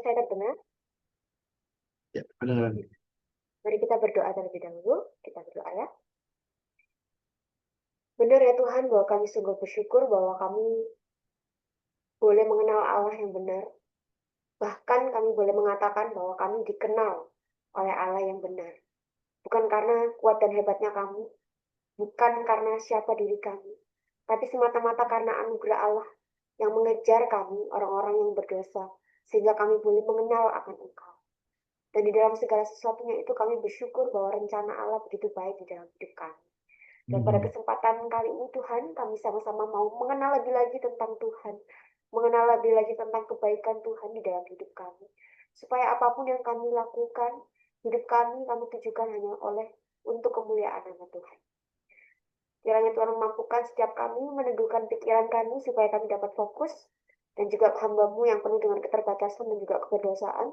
saya terdengar? Ya, benar. Mari kita berdoa terlebih dahulu. Kita berdoa ya. Benar ya Tuhan, bahwa kami sungguh bersyukur bahwa kami boleh mengenal Allah yang benar. Bahkan kami boleh mengatakan bahwa kami dikenal oleh Allah yang benar. Bukan karena kuat dan hebatnya kami, bukan karena siapa diri kami, tapi semata-mata karena anugerah Allah yang mengejar kami, orang-orang yang berdosa, sehingga kami boleh mengenal akan Engkau. Dan di dalam segala sesuatunya itu kami bersyukur bahwa rencana Allah begitu baik di dalam hidup kami. Dan pada kesempatan kali ini Tuhan, kami sama-sama mau mengenal lebih lagi tentang Tuhan, mengenal lebih lagi tentang kebaikan Tuhan di dalam hidup kami. Supaya apapun yang kami lakukan, hidup kami tujukan hanya oleh untuk kemuliaan nama Tuhan. Kiranya Tuhan memampukan setiap kami meneguhkan pikiran kami supaya kami dapat fokus, dan juga hamba-Mu yang penuh dengan keterbatasan dan juga keberdosaan.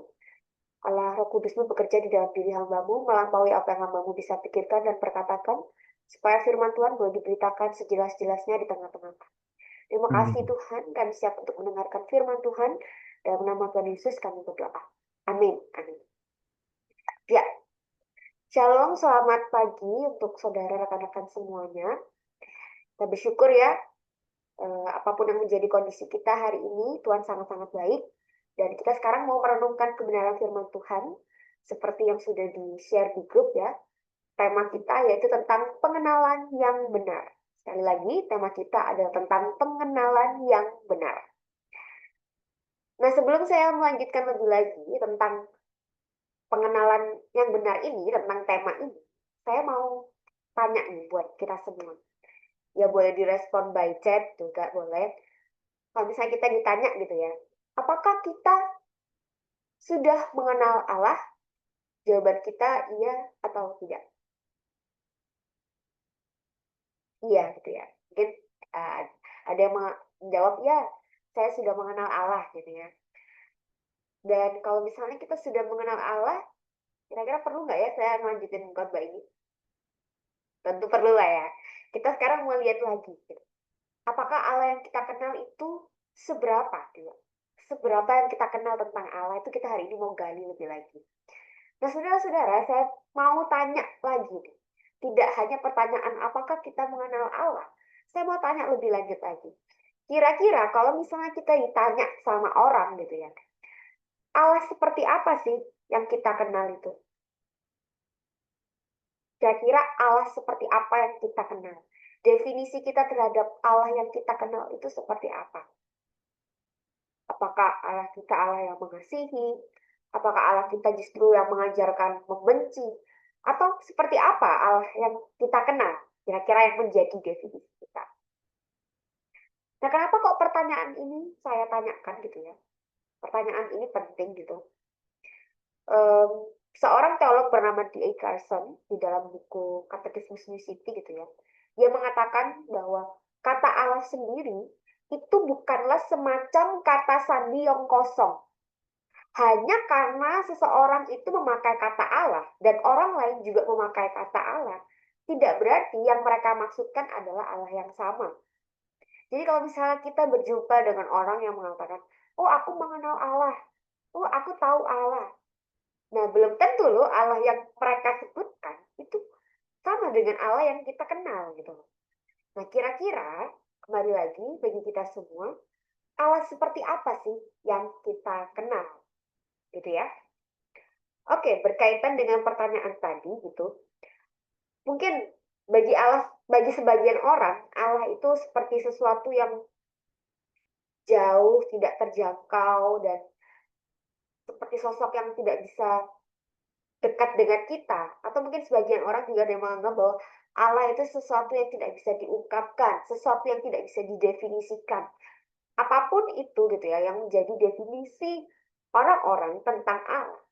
Allah Roh Kudus-Mu bekerja di dalam diri hamba-Mu, melampaui apa yang hamba-Mu bisa pikirkan dan perkatakan, supaya firman Tuhan boleh diberitakan sejelas-jelasnya di tengah-tengah. Terima kasih Tuhan, kami siap untuk mendengarkan firman Tuhan. Dalam nama Tuhan Yesus kami berdoa. Amin. Amin. Ya, shalom, selamat pagi untuk saudara rekan-rekan semuanya. Kita bersyukur ya, apapun yang menjadi kondisi kita hari ini, Tuhan sangat-sangat baik. Dan kita sekarang mau merenungkan kebenaran firman Tuhan, seperti yang sudah di-share di grup ya. Tema kita yaitu tentang pengenalan yang benar. Sekali lagi, tema kita adalah tentang pengenalan yang benar. Nah, sebelum saya melanjutkan lebih lagi tentang pengenalan yang benar ini, tentang tema ini, saya mau tanya nih buat kita semua. Ya boleh direspon by chat juga boleh. Kalau misalnya kita ditanya gitu ya, apakah kita sudah mengenal Allah? Jawaban kita iya atau tidak. Iya gitu ya. Mungkin ada yang menjawab ya, saya sudah mengenal Allah gitu ya. Dan kalau misalnya kita sudah mengenal Allah, kira-kira perlu nggak ya saya melanjutin khotbah ini? Tentu perlu lah ya. Kita sekarang mau lihat lagi. Gitu. Apakah Allah yang kita kenal itu seberapa? Gitu. Seberapa yang kita kenal tentang Allah itu kita hari ini mau gali lebih lagi. Nah saudara-saudara, saya mau tanya lagi. Tidak hanya pertanyaan apakah kita mengenal Allah. Saya mau tanya lebih lanjut lagi. Kira-kira kalau misalnya kita ditanya sama orang gitu ya, Allah seperti apa sih yang kita kenal itu? Kira-kira Allah seperti apa yang kita kenal? Definisi kita terhadap Allah yang kita kenal itu seperti apa? Apakah Allah kita Allah yang mengasihi? Apakah Allah kita justru yang mengajarkan membenci? Atau seperti apa Allah yang kita kenal? Kira-kira yang menjadi definisi kita. Nah, kenapa kok pertanyaan ini saya tanyakan gitu ya? Pertanyaan ini penting gitu. Seorang teolog bernama D.A. Carson di dalam buku Katekismus New City gitu ya, dia mengatakan bahwa kata Allah sendiri itu bukanlah semacam kata sandi yang kosong. Hanya karena seseorang itu memakai kata Allah dan orang lain juga memakai kata Allah, tidak berarti yang mereka maksudkan adalah Allah yang sama. Jadi kalau misalnya kita berjumpa dengan orang yang mengatakan, oh aku mengenal Allah, oh aku tahu Allah. Nah, belum tentu loh Allah yang mereka sebutkan itu sama dengan Allah yang kita kenal gitu. Nah, kira-kira kembali lagi bagi kita semua, Allah seperti apa sih yang kita kenal? Gitu ya. Oke, berkaitan dengan pertanyaan tadi gitu. Mungkin bagi sebagian orang, Allah itu seperti sesuatu yang jauh, tidak terjangkau, dan seperti sosok yang tidak bisa dekat dengan kita. Atau mungkin sebagian orang juga ada yang menganggap bahwa Allah itu sesuatu yang tidak bisa diungkapkan, sesuatu yang tidak bisa didefinisikan. Apapun itu gitu ya, yang menjadi definisi orang-orang tentang Allah.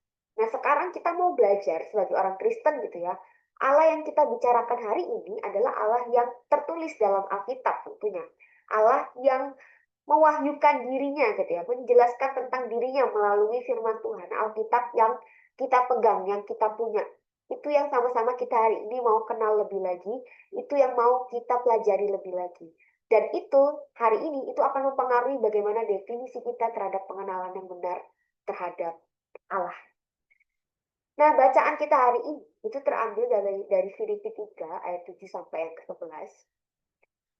Nah sekarang kita mau belajar sebagai orang Kristen gitu ya, Allah yang kita bicarakan hari ini adalah Allah yang tertulis dalam Alkitab tentunya. Allah yang mewahyukan dirinya gitu ya, menjelaskan tentang dirinya melalui firman Tuhan, Alkitab yang kita pegang, yang kita punya. Itu yang sama-sama kita hari ini mau kenal lebih lagi, itu yang mau kita pelajari lebih lagi. Dan itu hari ini itu akan mempengaruhi bagaimana definisi kita terhadap pengenalan yang benar terhadap Allah. Nah, bacaan kita hari ini itu terambil dari Filipi 3 ayat 7 sampai yang ke-11.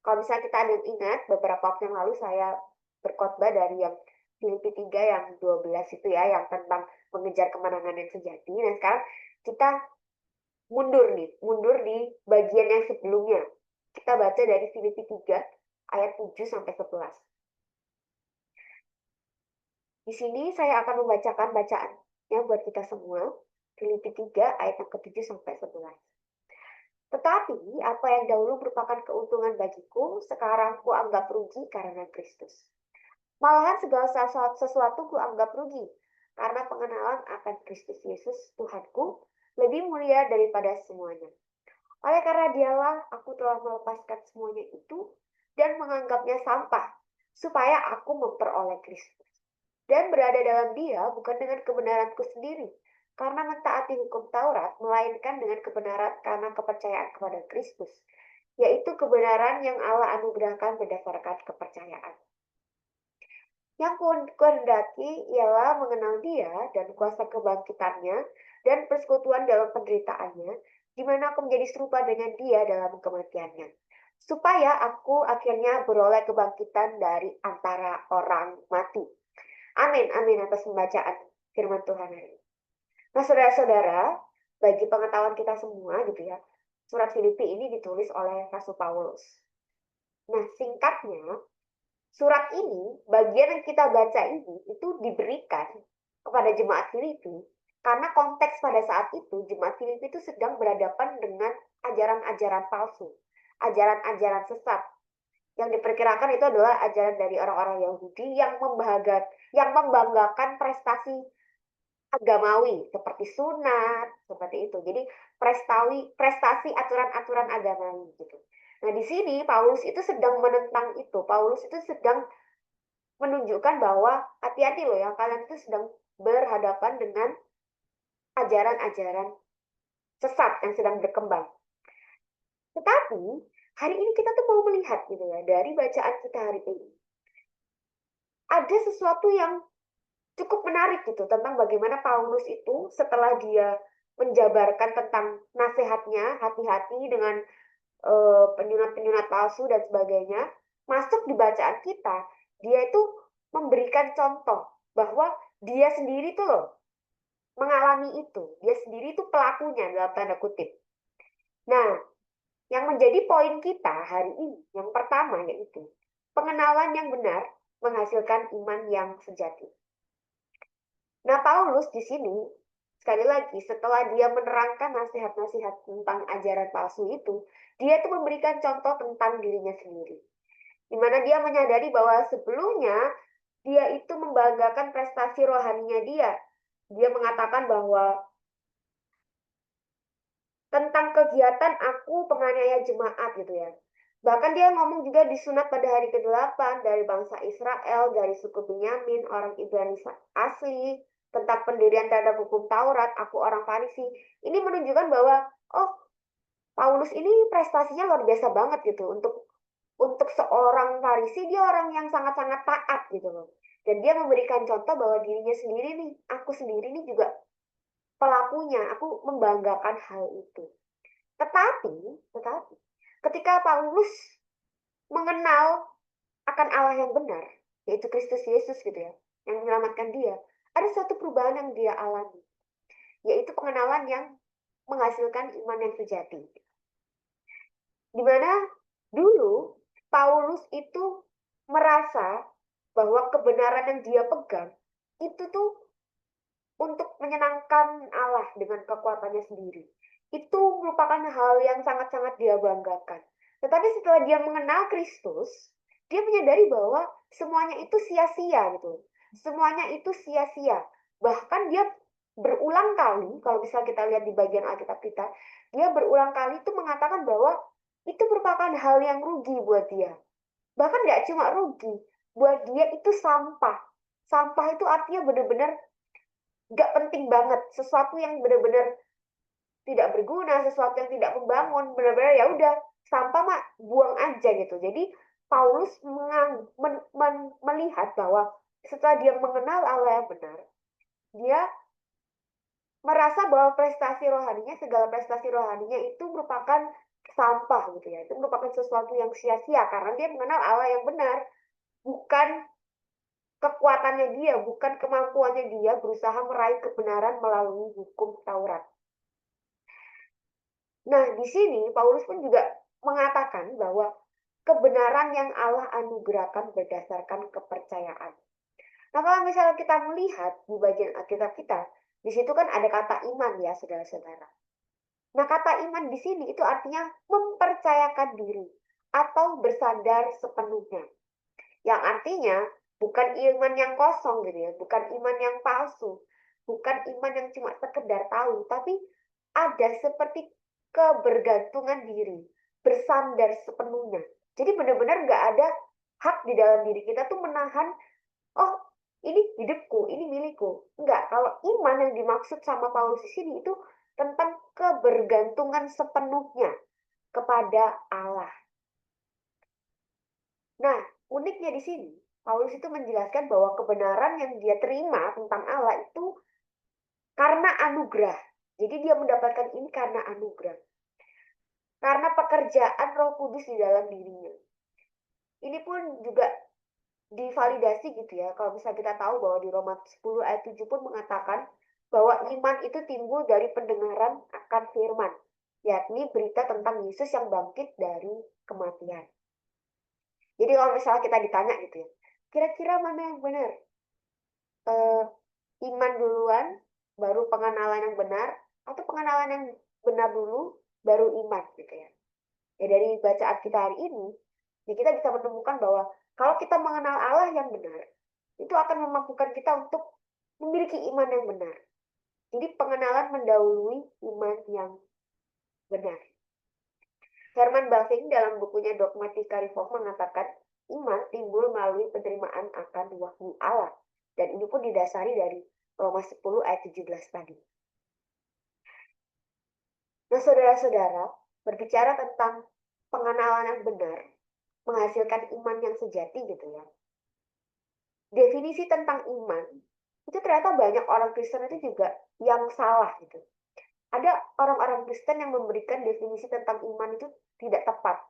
Kalau misalnya kita ada yang ingat, beberapa waktu yang lalu saya berkhotbah dari yang Filipi 3 yang 12 itu ya, yang tentang mengejar kemenangan yang sejati. Nah, sekarang kita mundur di bagian yang sebelumnya. Kita baca dari Filipi 3 ayat 7 sampai 11. Di sini saya akan membacakan bacaannya buat kita semua. Filipi 3 ayat yang ke-7 sampai 11. Tetapi apa yang dahulu merupakan keuntungan bagiku, sekarang kuanggap rugi karena Kristus. Malahan segala sesuatu kuanggap rugi, karena pengenalan akan Kristus Yesus Tuhanku lebih mulia daripada semuanya. Oleh karena dialah aku telah melepaskan semuanya itu dan menganggapnya sampah, supaya aku memperoleh Kristus. Dan berada dalam dia bukan dengan kebenaranku sendiri, karena mentaati hukum Taurat, melainkan dengan kebenaran karena kepercayaan kepada Kristus, yaitu kebenaran yang Allah anugerahkan berdasarkan kepercayaan. Yang kuhendaki ialah mengenal dia dan kuasa kebangkitannya dan persekutuan dalam penderitaannya, di mana aku menjadi serupa dengan dia dalam kematiannya, supaya aku akhirnya beroleh kebangkitan dari antara orang mati. Amin, amin atas pembacaan firman Tuhan hari ini. Nah, saudara-saudara, bagi pengetahuan kita semua gitu ya, surat Filipi ini ditulis oleh Rasul Paulus. Nah, singkatnya, surat ini, bagian yang kita baca ini, itu diberikan kepada jemaat Filipi, karena konteks pada saat itu, jemaat Filipi itu sedang berhadapan dengan ajaran-ajaran palsu, ajaran-ajaran sesat, yang diperkirakan itu adalah ajaran dari orang-orang Yahudi yang membanggakan prestasi agamawi seperti sunat, seperti itu. Jadi prestasi aturan-aturan agamawi gitu. Nah, di sini Paulus itu sedang menentang itu. Paulus itu sedang menunjukkan bahwa hati-hati loh ya, kalian itu sedang berhadapan dengan ajaran-ajaran sesat yang sedang berkembang. Tetapi hari ini kita tuh mau melihat gitu ya, dari bacaan kita hari ini, ada sesuatu yang cukup menarik gitu tentang bagaimana Paulus itu setelah dia menjabarkan tentang nasihatnya, hati-hati dengan penyunat-penyunat palsu dan sebagainya, masuk di bacaan kita, dia itu memberikan contoh bahwa dia sendiri tuh loh mengalami itu, dia sendiri tuh pelakunya dalam tanda kutip. Nah, yang menjadi poin kita hari ini, yang pertama yaitu pengenalan yang benar menghasilkan iman yang sejati. Nah, Paulus di sini, sekali lagi, setelah dia menerangkan nasihat-nasihat tentang ajaran palsu itu, dia itu memberikan contoh tentang dirinya sendiri. Di mana dia menyadari bahwa sebelumnya, dia itu membanggakan prestasi rohaninya dia. Dia mengatakan bahwa tentang kegiatan aku penganiaya jemaat gitu ya. Bahkan dia ngomong juga disunat pada hari ke-8 dari bangsa Israel, dari suku Benyamin, orang Ibrani asli, tentang pendirian terhadap hukum Taurat, aku orang Farisi. Ini menunjukkan bahwa, oh, Paulus ini prestasinya luar biasa banget gitu. Untuk seorang Farisi, dia orang yang sangat-sangat taat gitu loh. Dan dia memberikan contoh bahwa dirinya sendiri nih, aku sendiri nih juga pelakunya, aku membanggakan hal itu. Tetapi, ketika Paulus mengenal akan Allah yang benar, yaitu Kristus Yesus gitu ya, yang menyelamatkan dia, ada suatu perubahan yang dia alami, yaitu pengenalan yang menghasilkan iman yang sejati. Di mana dulu Paulus itu merasa bahwa kebenaran yang dia pegang itu tuh untuk menyenangkan Allah dengan kekuatannya sendiri. Itu merupakan hal yang sangat-sangat dia banggakan. Tetapi setelah dia mengenal Kristus, dia menyadari bahwa semuanya itu sia-sia gitu. Semuanya itu sia-sia. Bahkan dia berulang kali, kalau bisa kita lihat di bagian Alkitab kita, dia berulang kali itu mengatakan bahwa itu merupakan hal yang rugi buat dia. Bahkan nggak cuma rugi, buat dia itu sampah. Sampah itu artinya benar-benar nggak penting banget, sesuatu yang benar-benar tidak berguna, sesuatu yang tidak membangun, benar-benar ya udah sampah mah buang aja gitu. Jadi Paulus melihat bahwa setelah dia mengenal Allah yang benar, dia merasa bahwa prestasi rohaninya, segala prestasi rohaninya itu merupakan sampah gitu ya. Itu merupakan sesuatu yang sia-sia karena dia mengenal Allah yang benar, bukan kekuatannya dia, bukan kemampuannya dia berusaha meraih kebenaran melalui hukum Taurat. Nah, di sini Paulus pun juga mengatakan bahwa kebenaran yang Allah anugerahkan berdasarkan kepercayaan. Nah, kalau misalnya kita melihat di bagian Alkitab kita, di situ kan ada kata iman ya, saudara-saudara. Nah, kata iman di sini itu artinya mempercayakan diri atau bersandar sepenuhnya. Yang artinya bukan iman yang kosong gitu ya, bukan iman yang palsu, bukan iman yang cuma sekedar tahu, tapi ada seperti kebergantungan diri, bersandar sepenuhnya. Jadi benar-benar nggak ada hak di dalam diri kita tuh menahan, oh ini hidupku, ini milikku. Enggak, kalau iman yang dimaksud sama Paulus di sini itu tentang kebergantungan sepenuhnya kepada Allah. Nah, uniknya di sini, Paulus itu menjelaskan bahwa kebenaran yang dia terima tentang Allah itu karena anugerah. Jadi dia mendapatkan ini karena anugerah. Karena pekerjaan Roh Kudus di dalam dirinya. Ini pun juga divalidasi gitu ya. Kalau misalnya kita tahu bahwa di Roma 10 ayat 7 pun mengatakan bahwa iman itu timbul dari pendengaran akan firman, yakni berita tentang Yesus yang bangkit dari kematian. Jadi kalau misalnya kita ditanya gitu ya, kira-kira mana yang benar? Iman duluan, baru pengenalan yang benar, atau pengenalan yang benar dulu, baru iman gitu ya. Ya dari bacaan kita hari ini, ya kita bisa menemukan bahwa kalau kita mengenal Allah yang benar, itu akan memampukan kita untuk memiliki iman yang benar. Jadi pengenalan mendahului iman yang benar. Herman Bavinck dalam bukunya Dogmatika Reform mengatakan, iman timbul melalui penerimaan akan wahyu Allah. Dan ini pun didasari dari Roma 10 ayat 17 tadi. Nah, saudara-saudara, berbicara tentang pengenalan yang benar, menghasilkan iman yang sejati gitu ya. Definisi tentang iman, itu ternyata banyak orang Kristen itu juga yang salah gitu. Ada orang-orang Kristen yang memberikan definisi tentang iman itu tidak tepat.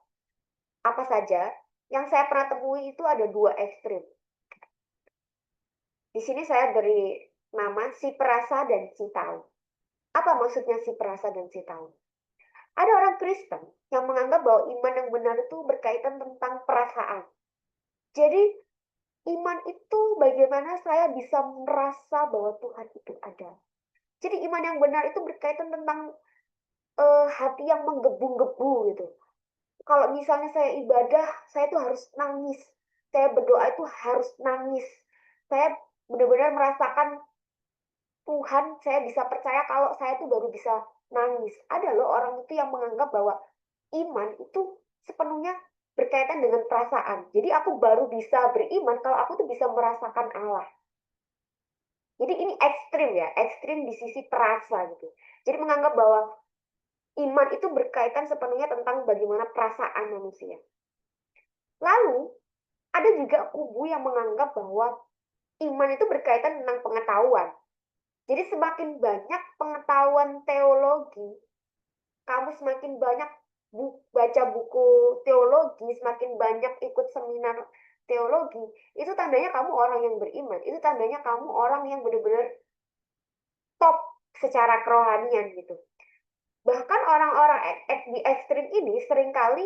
Apa saja? Yang saya pernah temui itu ada dua ekstrim. Di sini saya beri nama si perasa dan si tahu. Apa maksudnya si perasa dan si tahu? Ada orang Kristen yang menganggap bahwa iman yang benar itu berkaitan tentang perasaan. Jadi iman itu bagaimana saya bisa merasa bahwa Tuhan itu ada. Jadi iman yang benar itu berkaitan tentang hati yang menggebu-gebu gitu. Kalau misalnya saya ibadah, saya itu harus nangis. Saya berdoa itu harus nangis. Saya benar-benar merasakan Tuhan, saya bisa percaya kalau saya itu baru bisa nangis. Ada loh orang itu yang menganggap bahwa iman itu sepenuhnya berkaitan dengan perasaan. Jadi aku baru bisa beriman kalau aku tuh bisa merasakan Allah. Jadi ini ekstrim ya, ekstrim di sisi perasa gitu. Jadi menganggap bahwa iman itu berkaitan sepenuhnya tentang bagaimana perasaan manusia. Lalu ada juga kubu yang menganggap bahwa iman itu berkaitan tentang pengetahuan. Jadi semakin banyak pengetahuan teologi, kamu semakin banyak baca buku teologi, semakin banyak ikut seminar teologi, itu tandanya kamu orang yang beriman. Itu tandanya kamu orang yang benar-benar top secara kerohanian gitu. Bahkan orang-orang di ekstrim ini seringkali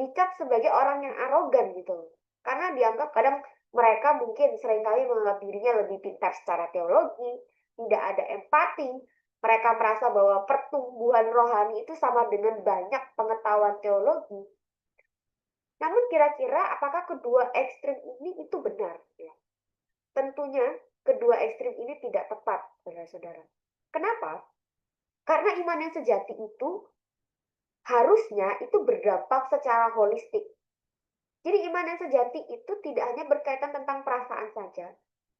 dicap sebagai orang yang arogan gitu. Karena dianggap kadang mereka mungkin seringkali menganggap dirinya lebih pintar secara teologi, tidak ada empati. Mereka merasa bahwa pertumbuhan rohani itu sama dengan banyak pengetahuan teologi. Namun kira-kira apakah kedua ekstrim ini itu benar? Ya. Tentunya kedua ekstrim ini tidak tepat, saudara-saudara. Kenapa? Karena iman yang sejati itu harusnya itu berdampak secara holistik. Jadi iman yang sejati itu tidak hanya berkaitan tentang perasaan saja,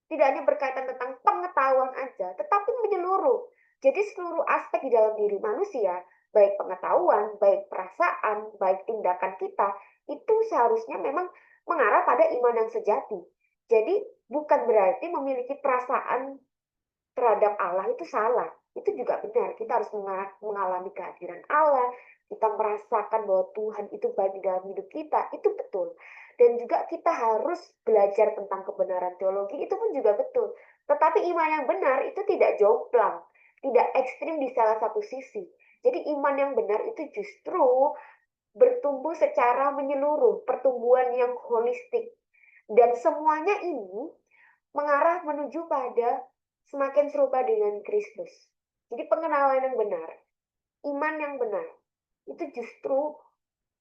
tidak hanya berkaitan tentang pengetahuan aja, tetapi menyeluruh. Jadi seluruh aspek di dalam diri manusia, baik pengetahuan, baik perasaan, baik tindakan kita, itu seharusnya memang mengarah pada iman yang sejati. Jadi bukan berarti memiliki perasaan terhadap Allah itu salah. Itu juga benar. Kita harus mengalami kehadiran Allah. Kita merasakan bahwa Tuhan itu baik di dalam hidup kita. Itu betul. Dan juga kita harus belajar tentang kebenaran teologi. Itu pun juga betul. Tetapi iman yang benar itu tidak jomplang. Tidak ekstrim di salah satu sisi. Jadi iman yang benar itu justru bertumbuh secara menyeluruh. Pertumbuhan yang holistik. Dan semuanya ini mengarah menuju pada semakin serupa dengan Kristus. Jadi pengenalan yang benar, iman yang benar, itu justru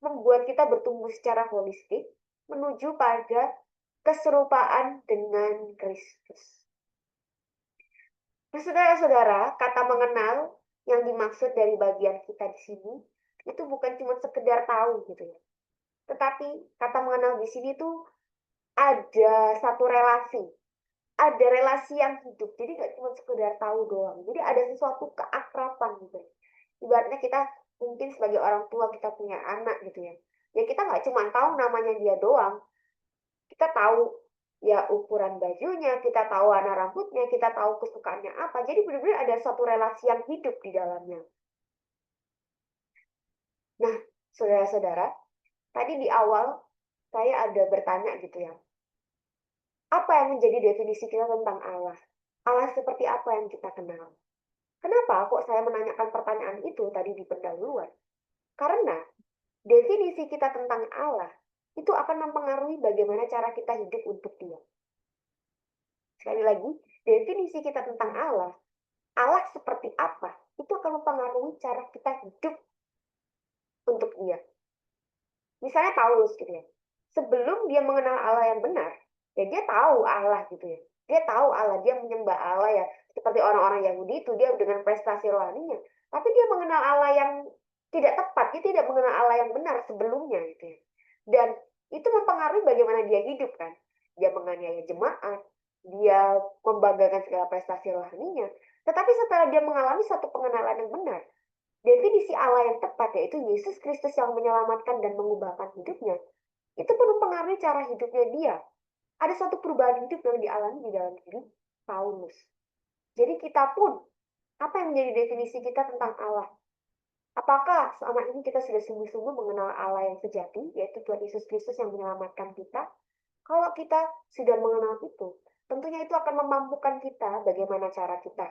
membuat kita bertumbuh secara holistik menuju pada keserupaan dengan Kristus. Nah, saudara-saudara, kata mengenal yang dimaksud dari bagian kita di sini itu bukan cuma sekedar tahu gitu ya. Tetapi kata mengenal di sini tuh ada satu relasi, ada relasi yang hidup. Jadi nggak cuma sekedar tahu doang. Jadi ada sesuatu keakraban gitu. Ibaratnya kita mungkin sebagai orang tua kita punya anak gitu ya. Ya kita nggak cuma tahu namanya dia doang. Kita tahu ya ukuran bajunya, kita tahu warna rambutnya, kita tahu kesukaannya apa. Jadi benar-benar ada satu relasi yang hidup di dalamnya. Nah, saudara-saudara, tadi di awal saya ada bertanya gitu ya. Apa yang menjadi definisi kita tentang Allah? Allah seperti apa yang kita kenal? Kenapa kok saya menanyakan pertanyaan itu tadi di pendahuluan? Karena definisi kita tentang Allah itu akan mempengaruhi bagaimana cara kita hidup untuk Dia. Sekali lagi, definisi kita tentang Allah, Allah seperti apa, itu akan mempengaruhi cara kita hidup untuk Dia. Misalnya Paulus gitu ya. Sebelum dia mengenal Allah yang benar, ya dia tahu Allah gitu ya. Dia tahu Allah, dia menyembah Allah ya. Seperti orang-orang Yahudi itu, dia dengan prestasi rohaninya. Tapi dia mengenal Allah yang tidak tepat, dia tidak mengenal Allah yang benar sebelumnya gitu ya. Dan itu mempengaruhi bagaimana dia hidup kan. Dia menganiaya jemaat, dia membanggakan segala prestasi rohaninya. Tetapi setelah dia mengalami satu pengenalan yang benar, definisi Allah yang tepat yaitu Yesus Kristus yang menyelamatkan dan mengubahkan hidupnya, itu pun mempengaruhi cara hidupnya dia. Ada suatu perubahan hidup yang dialami di dalam diri Paulus. Jadi kita pun, apa yang menjadi definisi kita tentang Allah? Apakah selama ini kita sudah sungguh-sungguh mengenal Allah yang sejati, yaitu Tuhan Yesus Kristus yang menyelamatkan kita? Kalau kita sudah mengenal itu, tentunya itu akan memampukan kita bagaimana cara kita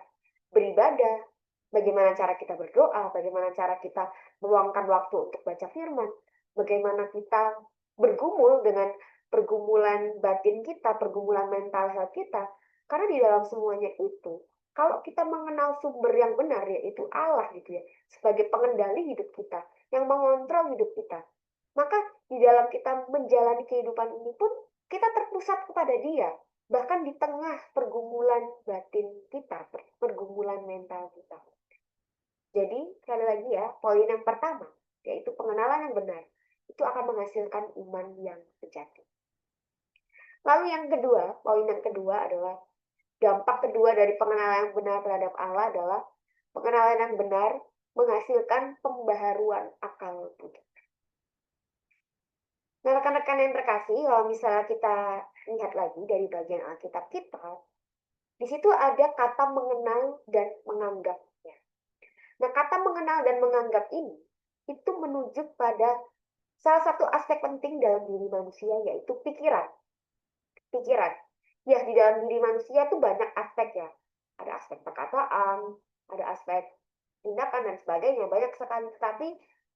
beribadah, bagaimana cara kita berdoa, bagaimana cara kita meluangkan waktu untuk baca firman, bagaimana kita bergumul dengan pergumulan batin kita, pergumulan mental health kita. Karena di dalam semuanya itu, kalau kita mengenal sumber yang benar, yaitu Allah gitu ya, sebagai pengendali hidup kita, yang mengontrol hidup kita, maka di dalam kita menjalani kehidupan ini pun, kita terpusat kepada Dia, bahkan di tengah pergumulan batin kita, pergumulan mental kita. Jadi, sekali lagi ya, poin yang pertama, yaitu pengenalan yang benar, itu akan menghasilkan iman yang sejati. Lalu yang kedua, poin yang kedua adalah dampak kedua dari pengenalan yang benar terhadap Allah adalah pengenalan yang benar menghasilkan pembaharuan akal budi. Nah, rekan-rekan yang terkasih, kalau misalnya kita lihat lagi dari bagian Alkitab kita, di situ ada kata mengenal dan menganggap. Nah, kata mengenal dan menganggap ini, itu menunjuk pada salah satu aspek penting dalam diri manusia, yaitu pikiran. Pikiran. Ya, di dalam diri manusia itu banyak aspek ya. Ada aspek perkataan, ada aspek tindakan dan sebagainya, banyak sekali. Tetapi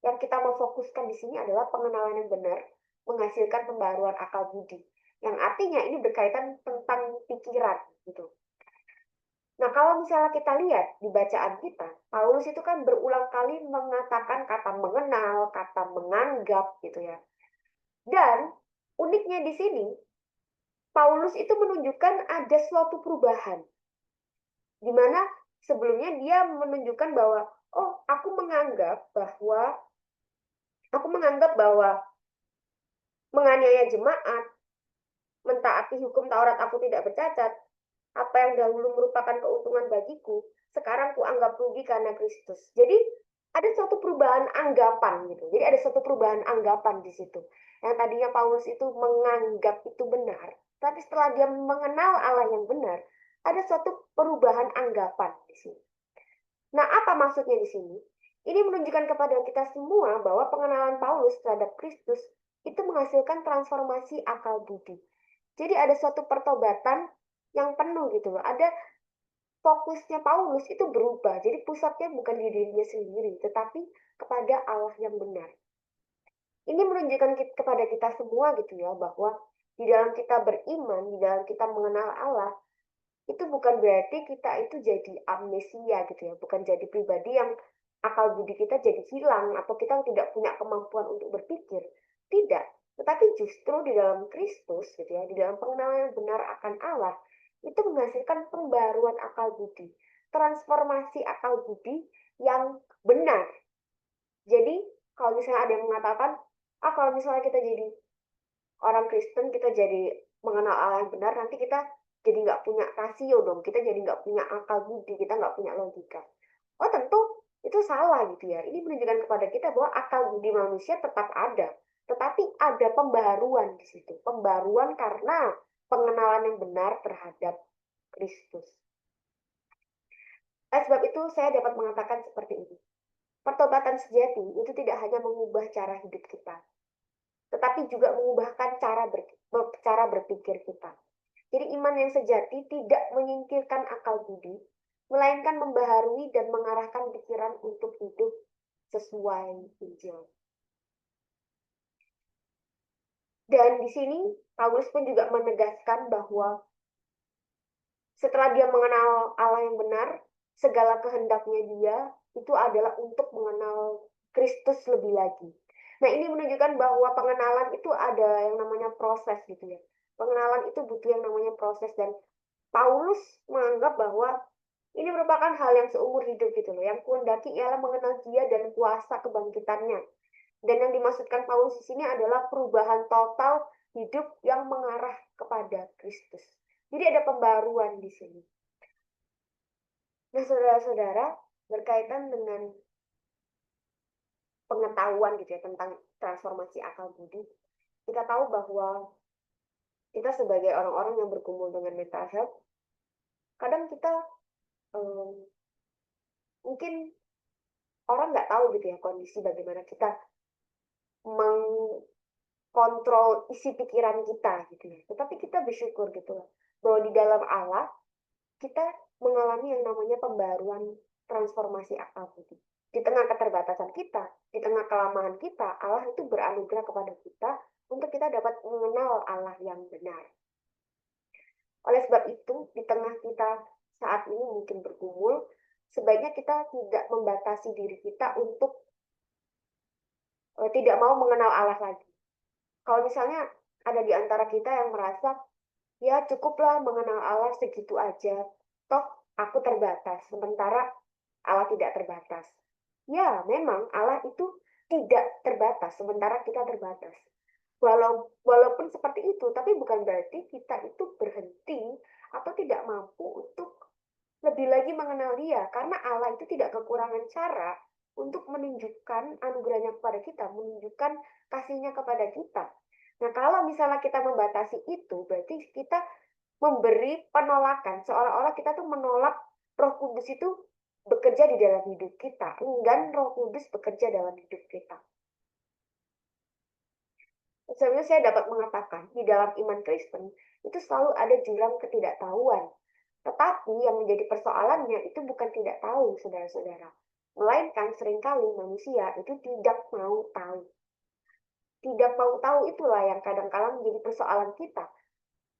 yang kita mau fokuskan di sini adalah pengenalan yang benar, menghasilkan pembaruan akal budi. Yang artinya ini berkaitan tentang pikiran gitu. Nah, kalau misalnya kita lihat di bacaan kita, Paulus itu kan berulang kali mengatakan kata mengenal, kata menganggap gitu ya. Dan uniknya di sini, Paulus itu menunjukkan ada suatu perubahan. Di mana sebelumnya dia menunjukkan bahwa, oh, aku menganggap bahwa menganiaya jemaat, mentaati hukum Taurat aku tidak bercacat, apa yang dahulu merupakan keuntungan bagiku, sekarang kuanggap rugi karena Kristus. Jadi ada suatu perubahan anggapan gitu. Jadi ada suatu perubahan anggapan di situ. Yang tadinya Paulus itu menganggap itu benar, tapi setelah dia mengenal Allah yang benar, ada suatu perubahan anggapan di sini. Nah, apa maksudnya di sini? Ini menunjukkan kepada kita semua bahwa pengenalan Paulus terhadap Kristus itu menghasilkan transformasi akal budi. Jadi ada suatu pertobatan yang penuh gitu loh. Ada fokusnya Paulus itu berubah. Jadi pusatnya bukan di dirinya sendiri, tetapi kepada Allah yang benar. Ini menunjukkan kepada kita semua gitu ya, bahwa di dalam kita beriman, di dalam kita mengenal Allah, itu bukan berarti kita itu jadi amnesia gitu ya, bukan jadi pribadi yang akal budi kita jadi hilang atau kita tidak punya kemampuan untuk berpikir. Tidak, tetapi justru di dalam Kristus gitu ya, di dalam pengenalan yang benar akan Allah, itu menghasilkan pembaruan akal budi, transformasi akal budi yang benar. Jadi kalau misalnya ada yang mengatakan, kalau misalnya kita jadi orang Kristen, kita jadi mengenal Allah yang benar, nanti kita jadi nggak punya rasio dong, kita jadi nggak punya akal budi, kita nggak punya logika. Oh tentu itu salah gitu ya. Ini menunjukkan kepada kita bahwa akal budi manusia tetap ada, tetapi ada pembaruan di situ. Pembaruan karena pengenalan yang benar terhadap Kristus. Sebab itu saya dapat mengatakan seperti ini. Pertobatan sejati itu tidak hanya mengubah cara hidup kita, tetapi juga mengubahkan cara berpikir kita. Jadi iman yang sejati tidak menyingkirkan akal budi, melainkan membaharui dan mengarahkan pikiran untuk hidup sesuai Injil. Dan di sini Paulus pun juga menegaskan bahwa setelah dia mengenal Allah yang benar, segala kehendaknya dia itu adalah untuk mengenal Kristus lebih lagi. Nah, ini menunjukkan bahwa pengenalan itu ada yang namanya proses gitu ya. Pengenalan itu butuh yang namanya proses, dan Paulus menganggap bahwa ini merupakan hal yang seumur hidup gitu loh. Yang kuhendaki ialah mengenal Dia dan kuasa kebangkitannya. Dan yang dimaksudkan Paulus di sini adalah perubahan total hidup yang mengarah kepada Kristus. Jadi ada pembaruan di sini. Nah, saudara-saudara, berkaitan dengan pengetahuan gitu ya tentang transformasi akal budi, kita tahu bahwa kita sebagai orang-orang yang bergumul dengan mental health, kadang kita mungkin orang nggak tahu gitu ya kondisi bagaimana kita mengkontrol isi pikiran kita gitu ya. Tetapi kita bersyukur gitu loh, bahwa di dalam Allah kita mengalami yang namanya pembaruan transformasi akal budi. Di tengah keterbatasan kita, di tengah kelemahan kita, Allah itu beranugerah kepada kita untuk kita dapat mengenal Allah yang benar. Oleh sebab itu, di tengah kita saat ini mungkin bergumul, sebaiknya kita tidak membatasi diri kita untuk tidak mau mengenal Allah lagi. Kalau misalnya ada di antara kita yang merasa, ya cukuplah mengenal Allah segitu aja, toh aku terbatas, sementara Allah tidak terbatas. Ya, memang Allah itu tidak terbatas, sementara kita terbatas. Walaupun seperti itu, tapi bukan berarti kita itu berhenti atau tidak mampu untuk lebih lagi mengenal Dia, karena Allah itu tidak kekurangan cara untuk menunjukkan anugerahnya kepada kita, menunjukkan kasihnya kepada kita. Nah, kalau misalnya kita membatasi itu, berarti kita memberi penolakan, seolah-olah kita tuh menolak Roh Kudus itu bekerja di dalam hidup kita, enggan Roh Kudus bekerja dalam hidup kita. Sebenarnya saya dapat mengatakan, di dalam iman Kristen, itu selalu ada jurang ketidaktahuan. Tetapi yang menjadi persoalannya itu bukan tidak tahu, saudara-saudara. Melainkan seringkali manusia itu tidak mau tahu. Tidak mau tahu itulah yang kadang-kadang menjadi persoalan kita.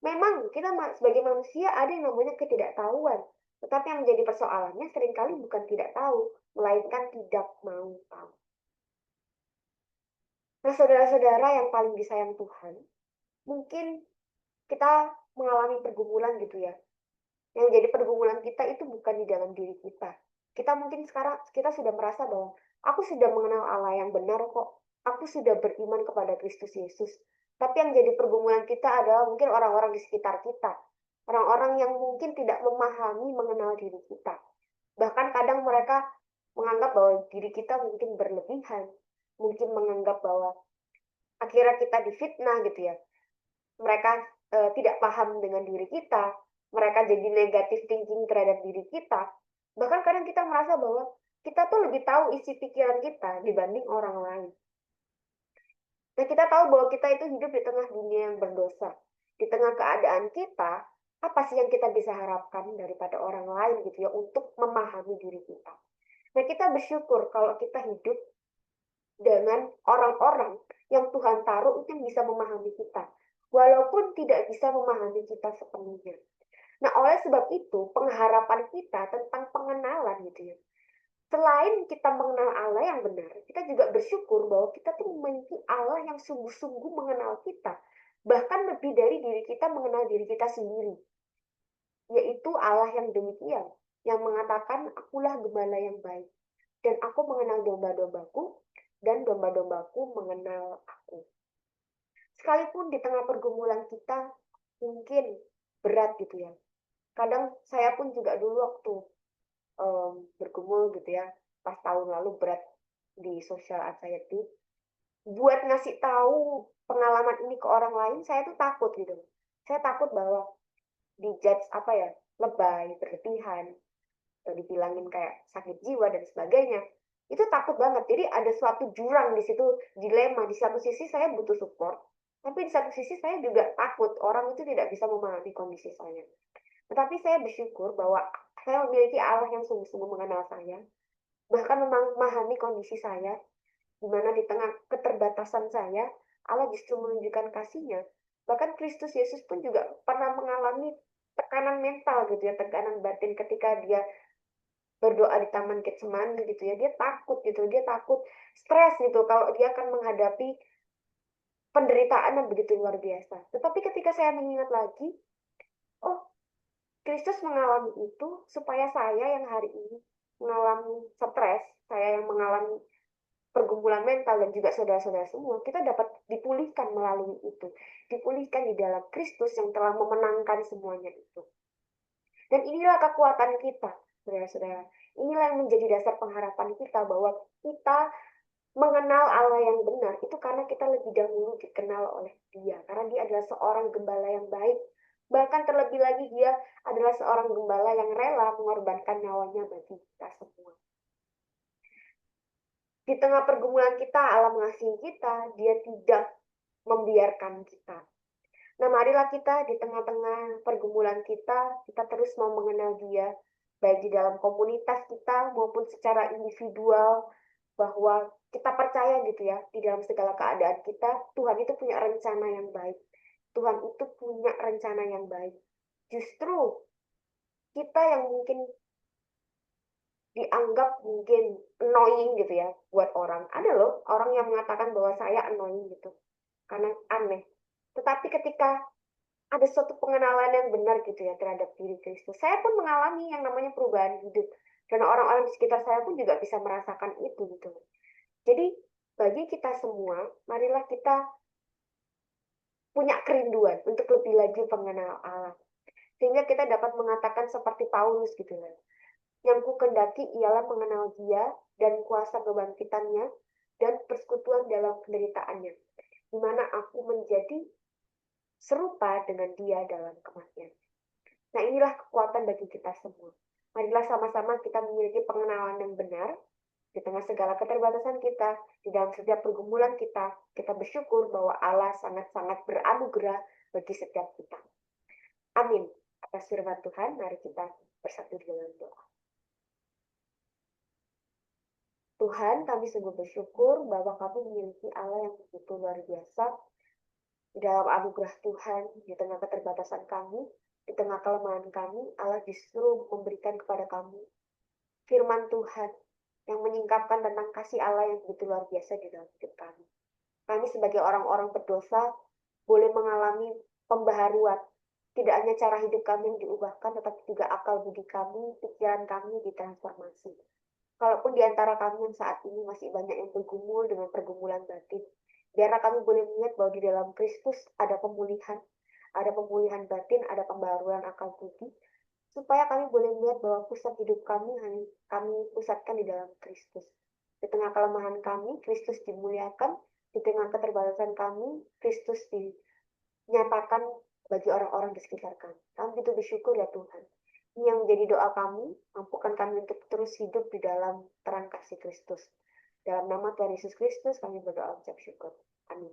Memang kita sebagai manusia ada yang namanya ketidaktahuan. Tetapi yang menjadi persoalannya seringkali bukan tidak tahu, melainkan tidak mau tahu. Nah, saudara-saudara yang paling disayang Tuhan, mungkin kita mengalami pergumulan gitu ya. Yang jadi pergumulan kita itu bukan di dalam diri kita. Kita mungkin sekarang kita sudah merasa bahwa aku sudah mengenal Allah yang benar kok. Aku sudah beriman kepada Kristus Yesus. Tapi yang jadi pergumulan kita adalah mungkin orang-orang di sekitar kita. Orang-orang yang mungkin tidak memahami mengenal diri kita. Bahkan kadang mereka menganggap bahwa diri kita mungkin berlebihan. Mungkin menganggap bahwa akhirnya kita difitnah gitu ya. Mereka tidak paham dengan diri kita. mereka jadi negatif thinking terhadap diri kita, bahkan kadang kita merasa bahwa kita tuh lebih tahu isi pikiran kita dibanding orang lain. Nah, kita tahu bahwa kita itu hidup di tengah dunia yang berdosa. Di tengah keadaan kita, apa sih yang kita bisa harapkan daripada orang lain gitu ya untuk memahami diri kita. Nah, kita bersyukur kalau kita hidup dengan orang-orang yang Tuhan taruh yang bisa memahami kita. Walaupun tidak bisa memahami kita sepenuhnya. Nah, oleh sebab itu, pengharapan kita tentang pengenalan gitu ya. Selain kita mengenal Allah yang benar, kita juga bersyukur bahwa kita tuh memiliki Allah yang sungguh-sungguh mengenal kita. Bahkan lebih dari diri kita mengenal diri kita sendiri. Yaitu Allah yang demikian, yang mengatakan, akulah gembala yang baik. Dan aku mengenal domba-dombaku, dan domba-dombaku mengenal aku. Sekalipun di tengah pergumulan kita, mungkin berat gitu ya. Kadang saya pun juga dulu waktu bergumul gitu ya, pas tahun lalu berat di social anxiety, buat ngasih tahu pengalaman ini ke orang lain, saya tuh takut gitu. Saya takut bahwa dijudge apa ya, lebay, berlebihan, atau dibilangin kayak sakit jiwa dan sebagainya. Itu takut banget. Jadi ada suatu jurang di situ, dilema. Di satu sisi saya butuh support, tapi di satu sisi saya juga takut orang itu tidak bisa memahami kondisi saya. Tetapi saya bersyukur bahwa saya memiliki Allah yang sungguh-sungguh mengenal saya, bahkan memahami kondisi saya, di mana di tengah keterbatasan saya, Allah justru menunjukkan kasih-Nya. Bahkan Kristus Yesus pun juga pernah mengalami tekanan mental gitu ya, tekanan batin ketika dia berdoa di Taman Getsemani gitu ya. Dia takut gitu, dia takut stres gitu kalau dia akan menghadapi penderitaan yang begitu luar biasa. Tetapi ketika saya mengingat lagi, oh, Kristus mengalami itu supaya saya yang hari ini mengalami stres, saya yang mengalami pergumulan mental dan juga saudara-saudara semua, kita dapat dipulihkan melalui itu. Dipulihkan di dalam Kristus yang telah memenangkan semuanya itu. Dan inilah kekuatan kita, saudara-saudara. Inilah yang menjadi dasar pengharapan kita bahwa kita mengenal Allah yang benar itu karena kita lebih dahulu dikenal oleh Dia. Karena Dia adalah seorang gembala yang baik. Bahkan terlebih lagi Dia adalah seorang gembala yang rela mengorbankan nyawanya bagi kita semua. Di tengah pergumulan kita, Allah mengasihi kita, Dia tidak membiarkan kita. Nah, marilah kita di tengah-tengah pergumulan kita terus mau mengenal Dia, baik di dalam komunitas kita maupun secara individual, bahwa kita percaya gitu ya, di dalam segala keadaan kita, Tuhan itu punya rencana yang baik. Tuhan itu punya rencana yang baik. Justru kita yang mungkin dianggap mungkin annoying gitu ya buat orang. Ada loh orang yang mengatakan bahwa saya annoying gitu, karena aneh. Tetapi ketika ada suatu pengenalan yang benar gitu ya terhadap diri Kristus, saya pun mengalami yang namanya perubahan hidup. Dan orang-orang di sekitar saya pun juga bisa merasakan itu gitu. Jadi bagi kita semua, marilah kita punya kerinduan untuk lebih lagi mengenal Allah. Sehingga kita dapat mengatakan seperti Paulus gitu ya. Yang ku kendaki ialah mengenal Dia dan kuasa kebangkitannya dan persekutuan dalam penderitaannya, di mana aku menjadi serupa dengan Dia dalam kematian. Nah, inilah kekuatan bagi kita semua. Marilah sama-sama kita memiliki pengenalan yang benar di tengah segala keterbatasan kita, di dalam setiap pergumulan kita bersyukur bahwa Allah sangat-sangat beranugerah bagi setiap kita. Amin. Atas firman Tuhan, mari kita bersatu di dalam doa. Tuhan, kami sungguh bersyukur bahwa kami memiliki Allah yang begitu luar biasa. Di dalam anugerah Tuhan, di tengah keterbatasan kami, di tengah kelemahan kami, Allah justru memberikan kepada kami firman Tuhan yang menyingkapkan tentang kasih Allah yang begitu luar biasa di dalam hidup kami. Kami sebagai orang-orang berdosa boleh mengalami pembaharuan. Tidak hanya cara hidup kami yang diubahkan, tetapi juga akal budi kami, pikiran kami ditransformasi. Kalaupun di antara kami yang saat ini masih banyak yang bergumul dengan pergumulan batin, biarlah kami boleh melihat bahwa di dalam Kristus ada pemulihan batin, ada pembaharuan akal budi, supaya kami boleh melihat bahwa pusat hidup kami hanya kami pusatkan di dalam Kristus. Di tengah kelemahan kami, Kristus dimuliakan. Di tengah keterbatasan kami, Kristus dinyatakan bagi orang-orang di sekitar kami. Kami begitu bersyukur ya Tuhan. Ini yang menjadi doa kami, mampukan kami untuk terus hidup di dalam terang kasih Kristus. Dalam nama Tuhan Yesus Kristus kami berdoa ucap syukur. Amin.